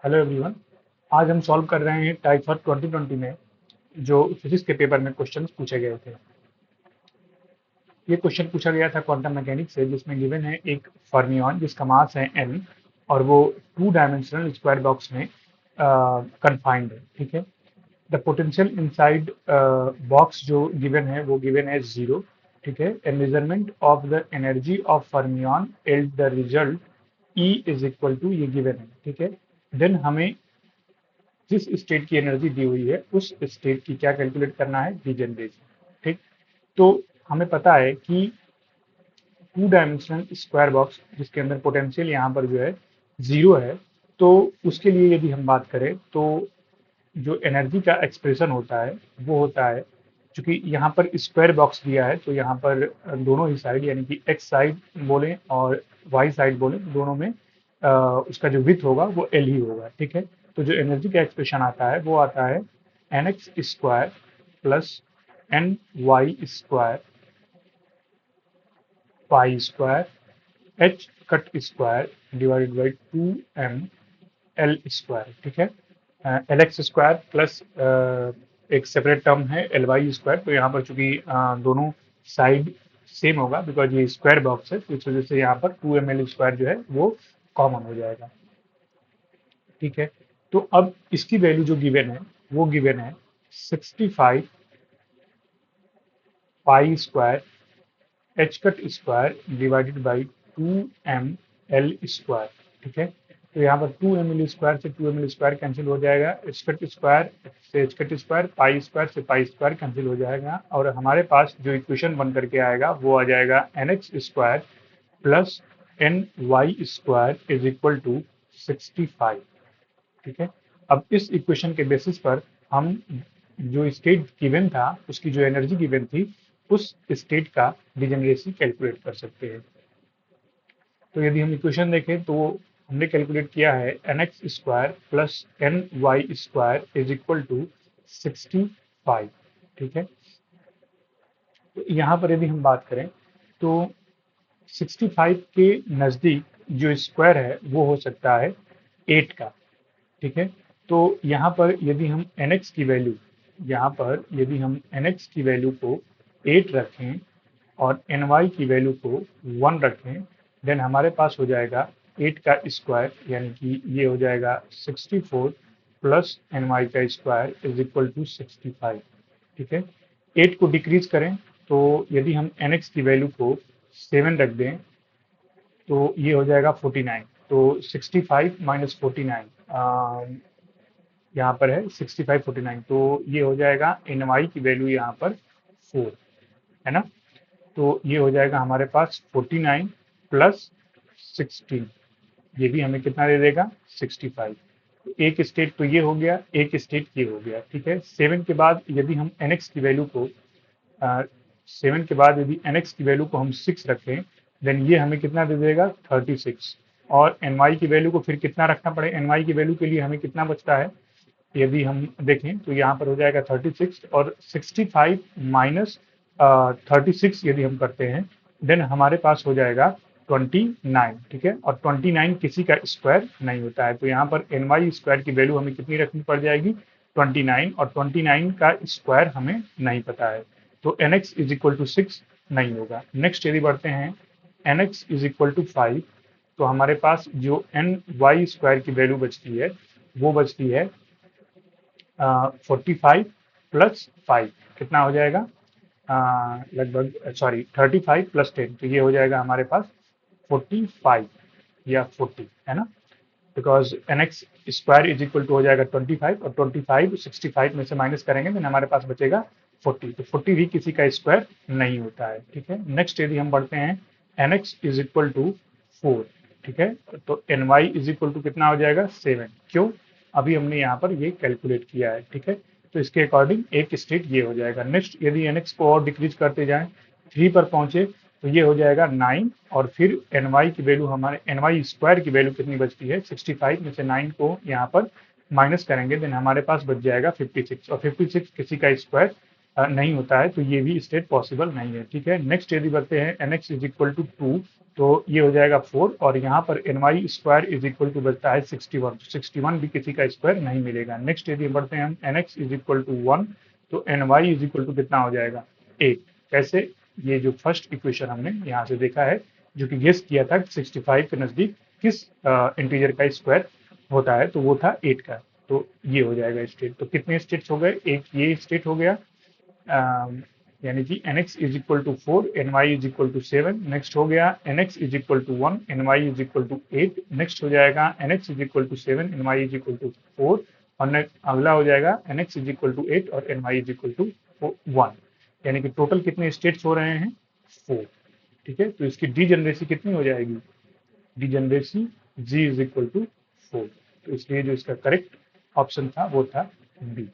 Hello everyone. आज हम solve कर रहे हैं टाइप 2020 में जो फिजिक्स के पेपर में क्वेश्चंस पूछे गए थे। ये क्वेश्चन पूछा गया था क्वांटम मैकेनिक्स से, जिसमें गिवन है एक फर्मियन जिसका मास है n और वो 2 डायमेंशनल स्क्वायर बॉक्स में कन्फाइंड है। ठीक है। द पोटेंशियल इनसाइड बॉक्स जो गिवन है वो गिवन है 0। ठीक है। And measurement of the energy of fermion yield the result E is equal to ये गिवन है। ठीक है। देन हमें जिस स्टेट की एनर्जी दी हुई है उस स्टेट की क्या कैलकुलेट करना है, डीजेनरेसी। ठीक। तो हमें पता है कि 2 डायमेंशनल स्क्वायर बॉक्स जिसके अंदर पोटेंशियल यहाँ पर जो है 0 है, तो उसके लिए यदि हम बात करें तो जो एनर्जी का एक्सप्रेशन होता है वो होता है, चूंकि यहाँ पर स्क्वायर बॉक्स दिया है तो यहाँ पर दोनों ही साइड यानी कि एक्स साइड बोले और वाई साइड बोले, दोनों में उसका जो विथ होगा वो एल ही होगा। ठीक है। तो जो एनर्जी का एक्सप्रेशन आता है वो आता है N X square plus N Y square pi square H cut square divided by 2m L square. ठीक है। एल एक्स स्क्वायर प्लस एक सेपरेट टर्म है एल वाई स्क्वायर, तो यहाँ पर चूंकि दोनों साइड सेम होगा बिकॉज ये स्क्वायर बॉक्स है, तो इस वजह से यहाँ पर 2m एल स्क्वायर जो है वो कॉमन हो जाएगा। ठीक है। तो अब इसकी वैल्यू जो गिवन है वो गिवन है 65 पाई square H cut square divided by 2m L square. ठीक है। तो यहाँ पर 2m एल स्क्वायर से 2m एल स्क्वायर कैंसिल हो जाएगा, एच कट स्क्वायर से H cut square, pi square से पाई स्क्वायर कैंसिल हो जाएगा, और हमारे पास जो इक्वेशन बन करके आएगा वो आ जाएगा N X square plus N Y square is equal to 65। ठीक है। अब इस इक्वेशन के बेसिस पर हम जो स्टेट गिवन था उसकी जो एनर्जी गिवन थी उस स्टेट का डिजेनरेसी कैलकुलेट कर सकते हैं। तो यदि हम इक्वेशन देखें तो हमने कैलकुलेट किया है N X square plus N Y square is equal to 65। ठीक है। तो यहाँ पर यदि हम बात करें तो 65 के नज़दीक जो स्क्वायर है वो हो सकता है 8 का। ठीक है। तो यहाँ पर यदि हम nx की वैल्यू यहाँ पर यदि हम nx की वैल्यू को 8 रखें और ny की वैल्यू को 1 रखें, देन हमारे पास हो जाएगा 8 का स्क्वायर यानी कि ये हो जाएगा 64 प्लस ny का स्क्वायर इज इक्वल टू 65। ठीक है। 8 को डिक्रीज करें तो यदि हम nx की वैल्यू को 7 रख दें तो ये हो जाएगा 49। तो 65 माइनस 49 यहाँ पर है 65 49, तो ये हो जाएगा एन वाई की वैल्यू यहाँ पर 4 है ना। तो ये हो जाएगा हमारे पास 49 प्लस 16, ये भी हमें कितना दे देगा 65। तो एक स्टेट तो ये हो गया, एक स्टेट ये हो गया। ठीक है। 7 के बाद यदि हम nx की वैल्यू को 7 के बाद यदि nx की वैल्यू को हम 6 रखें, देन ये हमें कितना दे देगा 36। और ny की वैल्यू को फिर कितना रखना पड़े, ny की वैल्यू के लिए हमें कितना बचता है यदि हम देखें तो यहाँ पर हो जाएगा 36 और 65 माइनस 36 यदि हम करते हैं देन हमारे पास हो जाएगा 29। ठीक है। और 29 किसी का स्क्वायर नहीं होता है, तो यहाँ पर एन वाई स्क्वायर की वैल्यू हमें कितनी रखनी पड़ जाएगी 29, और 29 का स्क्वायर हमें नहीं पता है, तो N x is equal to 6 नहीं होगा। नेक्स्ट यदि बढ़ते हैं N x is equal to 5, तो हमारे पास जो एन वाई स्क्वायर की वैल्यू बचती है वो बचती है 45 प्लस 5, कितना हो जाएगा लगभग सॉरी 35 प्लस 10, तो ये हो जाएगा हमारे पास 45 या 40 है ना, because N X square is equal to हो जाएगा 25 और 25 65 में से माइनस करेंगे तो हमारे पास बचेगा 40, तो 40 भी किसी का स्क्वायर नहीं होता है। ठीक है। नेक्स्ट यदि हम बढ़ते हैं N x is equal to 4। ठीक है। तो N Y is equal to कितना हो जाएगा 7, क्यों अभी हमने यहाँ पर ये कैलकुलेट किया है। ठीक है। तो इसके अकॉर्डिंग एक स्टेट ये हो जाएगा। नेक्स्ट यदि एन एक्स को और डिक्रीज करते जाएं 3 पर पहुंचे तो ये हो जाएगा 9, और फिर एन वाई की वैल्यू हमारे एन वाई स्क्वायर की वैल्यू कितनी बचती है 65 में से 9 को यहाँ पर माइनस करेंगे देन हमारे पास बच जाएगा 56, और 56 किसी का स्क्वायर नहीं होता है, तो ये भी स्टेट पॉसिबल नहीं है। ठीक है। नेक्स्ट यदि बढ़ते हैं N x is equal to 2, तो ये हो जाएगा 4 और यहाँ पर N Y square is equal to बचता है 61, तो 61 भी किसी का स्क्वायर नहीं मिलेगा। नेक्स्ट यदि बढ़ते हैं हम N x is equal to 1, तो N Y is equal to कितना हो जाएगा 8। कैसे? ये जो फर्स्ट इक्वेशन हमने यहाँ से देखा है जो कि गेस किया था 65 के नज़दीक किस इंटीजर का स्क्वायर होता है, तो वो था 8 का। तो ये हो जाएगा स्टेट। तो कितने स्टेट्स हो गए? एक ये स्टेट हो गया, यानी कि n x is equal to 4, n Y is equal to 7। Next हो गया n x is equal to 1, n Y is equal to 8। Next हो जाएगा N x is equal to 7, n Y is equal to 4। और अगला हो जाएगा N x is equal to 8 और n Y is equal to 1। यानी कि total कितने स्टेट्स हो रहे हैं? 4। ठीक है, तो इसकी डीजेनरेसी कितनी हो जाएगी? Degeneracy g is equal to 4। तो इसलिए जो इसका करेक्ट ऑप्शन था वो था बी।